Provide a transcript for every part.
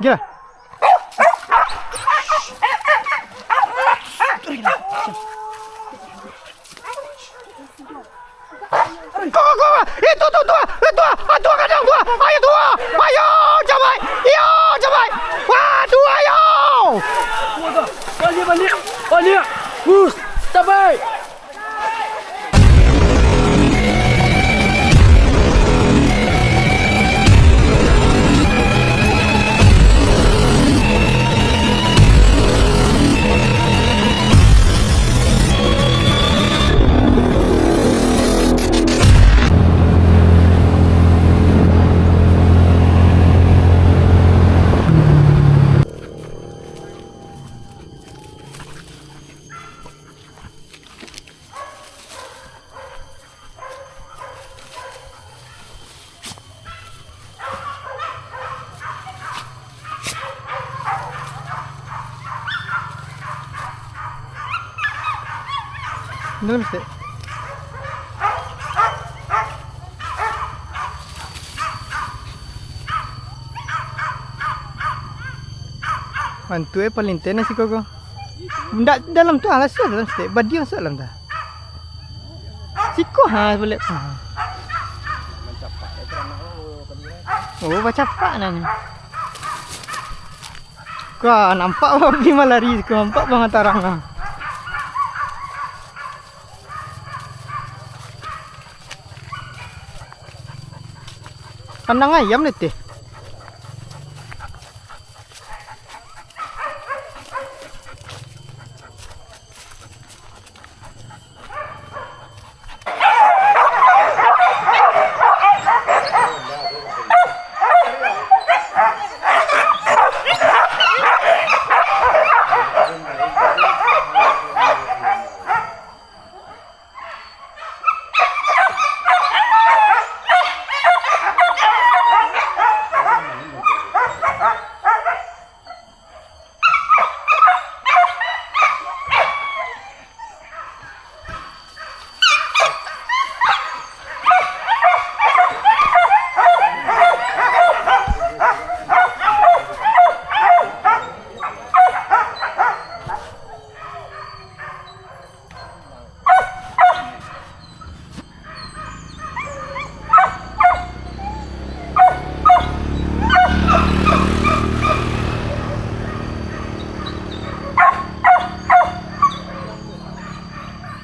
Gila. Go. Itu tua. Tua kadang tua. Ayo, cabai. Yo, cabai. Wah, tua yo. Balik. Bus, cabai. Dalam mesti. Mantu paling tenas si koko. Ndak dalam tu alas dalam mesti. Badi masuk dalam dah. Siko boleh. Oh, baca apa nanya. Kau nampak pergi malari, kau nampak bang tarang lah. Kandang ayam ni teh.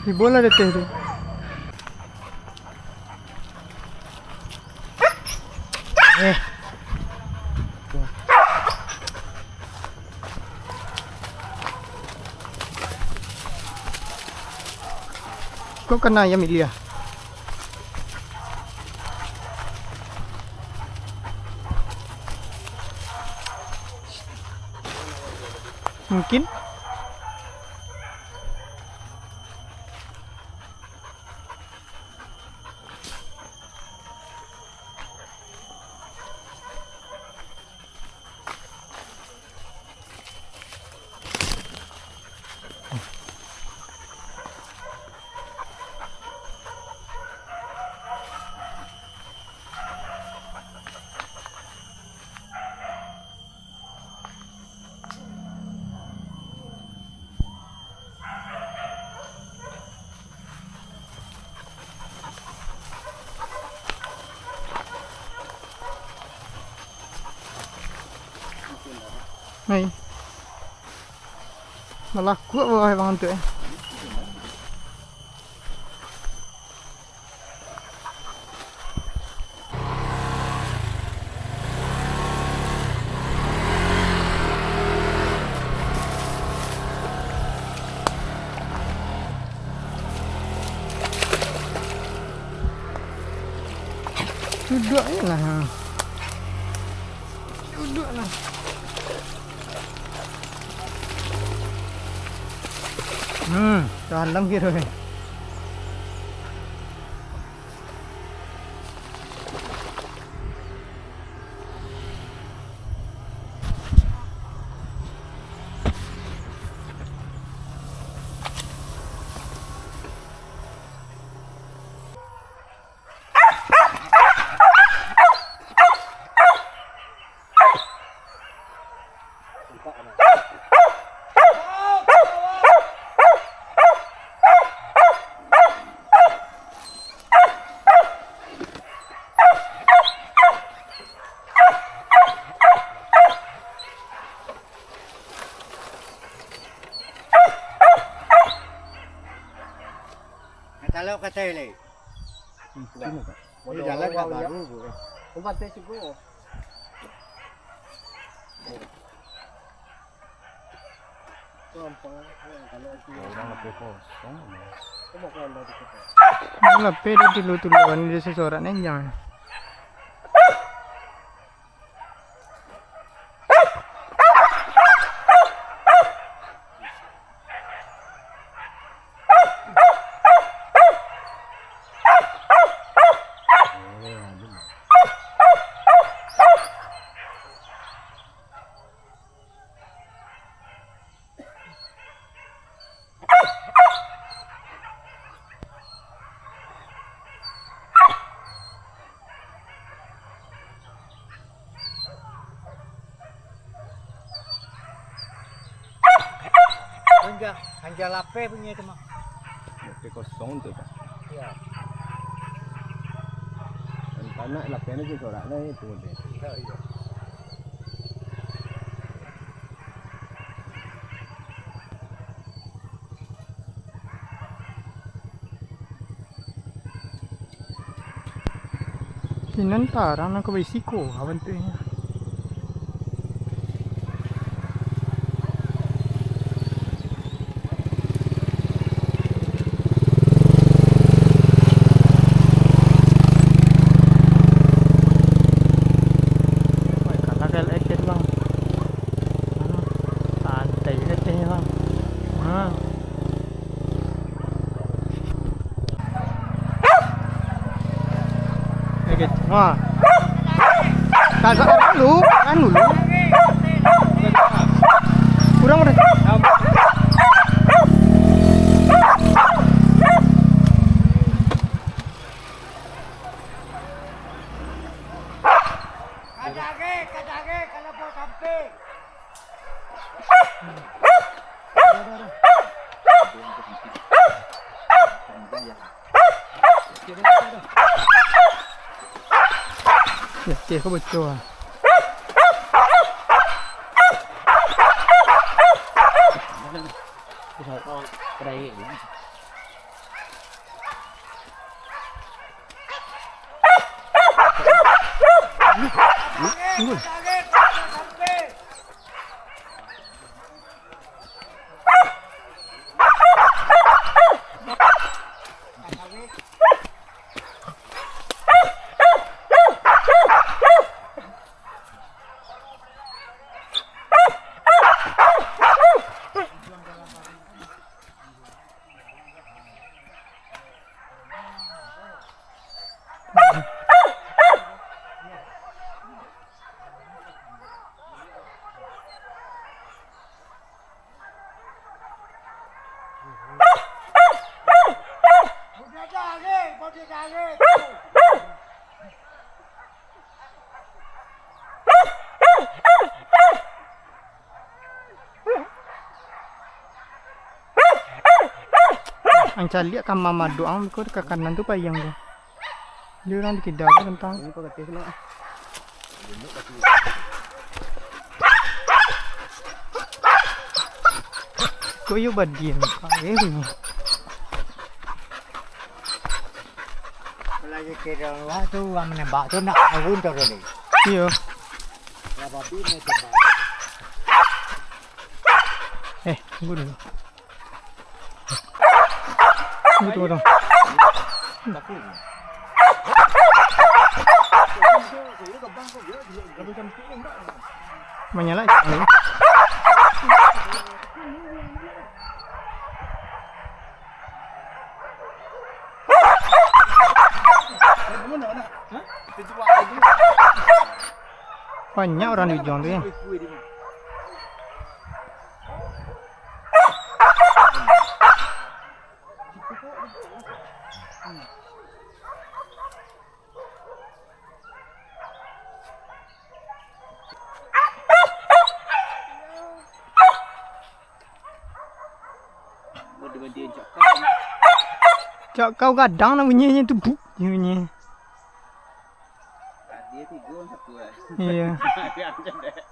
Ni bola dia teh tu. Kau kena ayam Ilya. Mungkin. Này mà lạc cuốc vào bằng tụi duduk lah dalam gitu kan. kalau kata ini. Ini jalan nggak baru. Tempatnya cukup. Ngapain dia dulu-duluan dia seseorang ni jangan. Hanja lape punya itu mah. Lape kosong tu kan. Iya. Dan tanah lapenya je soraknya itu deh. Iya. Sinan tarang nak berisiko awan tu. Wah. Kagak dulu, kan dulu. Kurang udah. Kadage kalau mau sampai. Ya, kau betul. Kedai ini. Ang cali kan mama doang ko ke kanan tu payang tu. Dia orang dikedah ke tentang. Ini kau kata semua. Ko yo badiam. Lagi kira wah tu am nembak tu nak awun tu ni. Iyo. Ya babi ni tembak. Tunggu dulu. Tunggu dong. Menyala ni. Banyak orang di John tu ya. Cak kau gadang lah bunyinya tu buk bunyinya. Dia tiga satu lah. Iya.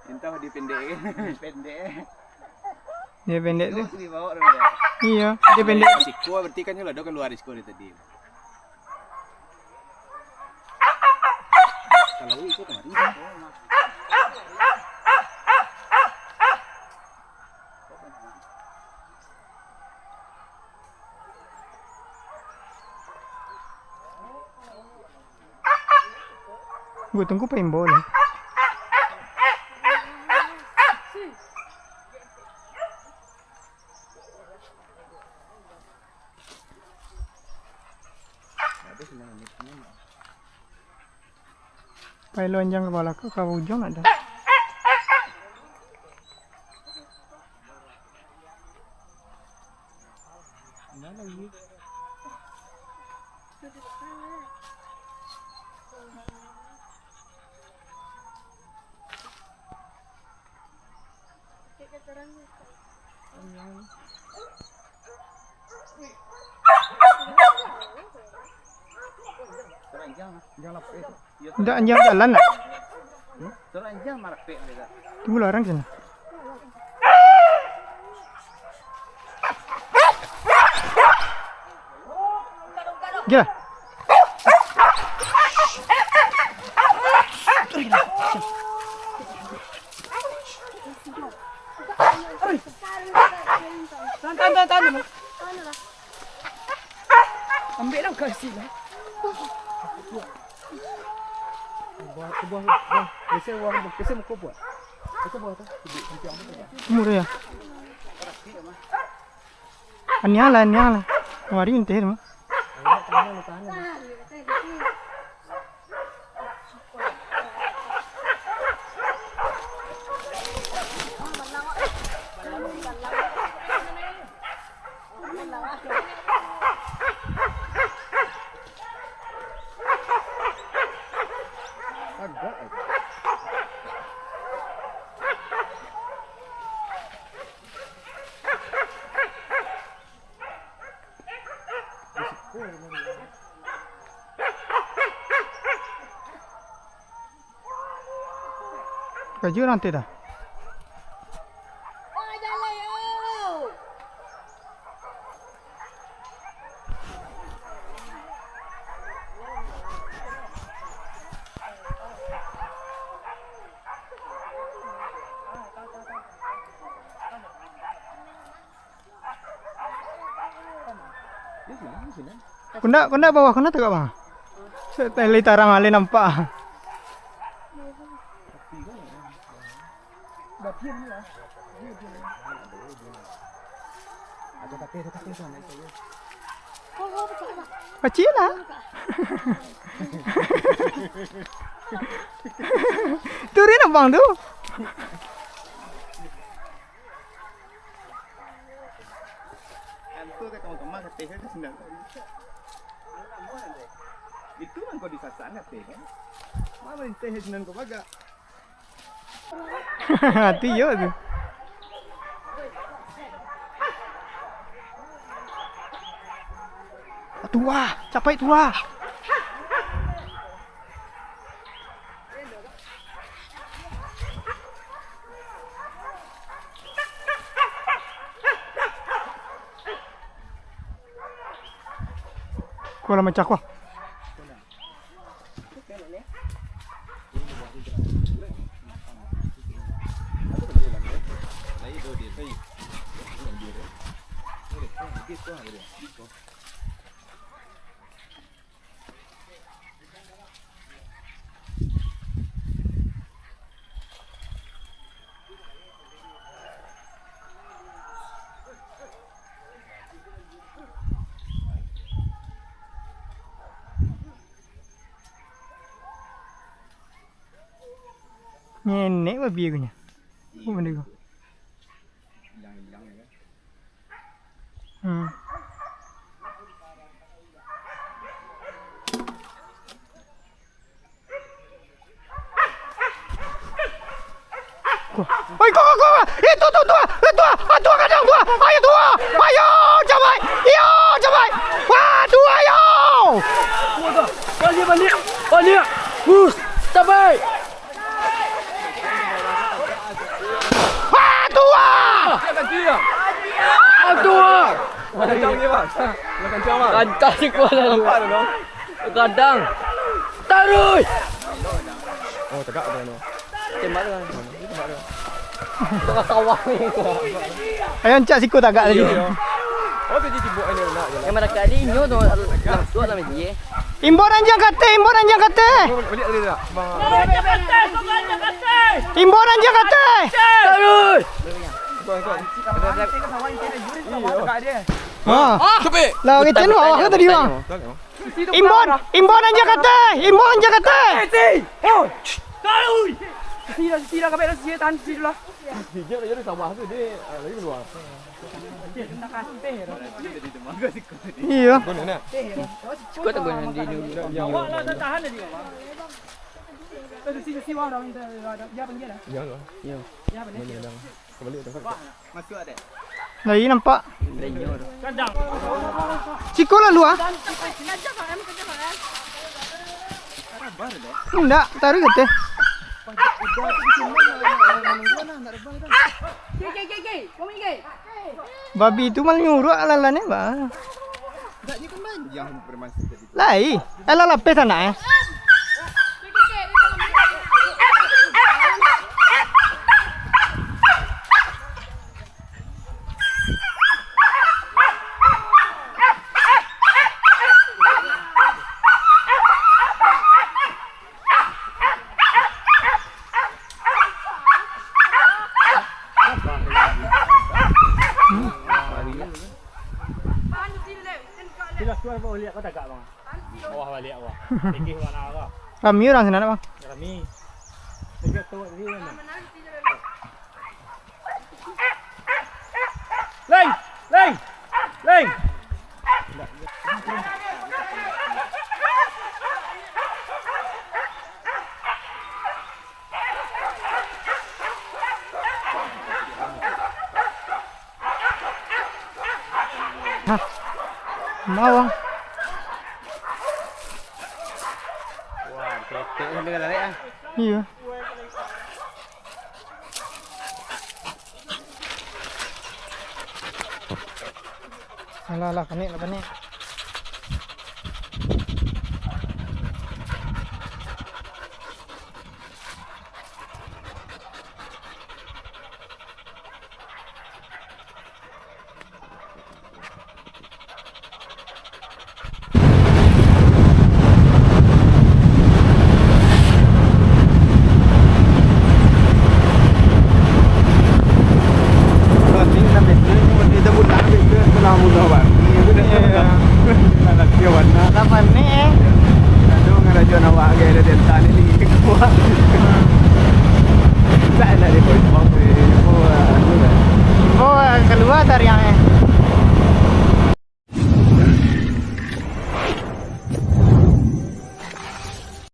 Entah dia pendek ke? Pendek. Dia pendek tu. Terus dibawa dia. Iya, dia pendek. Risiko berarti kan lah, dia keluar risiko dia tadi. Gue tunggu pengen bola. Pai lonjang kepala ke ujung ada. Tidak anjang jalan lah. Tunggu lah orang sana. Gila. Tahan. Ambil lah kasih lah. Buah. Biasa muka buat. Itu buah tu. Murah ya. Anyala. Mari entah mah. Kaju nanti dah. Kena bawah kena tak bang? Saya tarang ale nampak. Kecil lah. Turun abang tu. Itu kan kau disasar nggak teh kan? Mana teh senang kau baga? Hati yo tu. Tua, capai tua. Kau lama cakwa. Nenek babi aku nya. Apa benda kau? Kau. Itu tua kadang tua. Ayo, cabai. Wah, tua ayo. Balik. Cabai. Tua. Kadang. Taruh. tegak kan. Tembak tu. Itu kan sawah ni. Ayo cak siku tagak tadi. Oh tu dia buat ini nak je. Yang mana kali nyo tu dalam dia. Imbon anjang kate, imbon anjang kate. Balik tadi tak? Bang. Imbon anjang kate. Terus. Ha. Cepet. Lah kita nu awak ke tadi bang? Imbon, imbon anjang kate, imbon anjang kate. Sila kami dah sila tahan sila. Dia jadi sawah tu dia lagi keluar. Iya. Kau nak? Kau tak boleh nanti dulu. Awak lah tak tahan tadi awak. Terus si wang dah minta dia panggil dah. Ya lah. Ya. Ya benar. Boleh dah. Kembali dah. Masuk ada. Lah ini nampak. Nyo tu. Kandang. Siku lalu ah. Enggak, tarik kate. Babi itu malah nyuruh alalannya bang. Yang bermaksud tadi. Lai, ala lapis anak eh. Sila suai bawa lihat kau tak bang. Awak balik awak. Fikir mana awak. Kami orang sana bang. Kami. Dekat tu tadi mana? Leng, leng, leng. Mau bang. Wah, ketek sampai lari ah. Iya. Alah, panik lah panik. Lah panik eh. Aduh ngarajuan awak gaya dia tani ni kuat.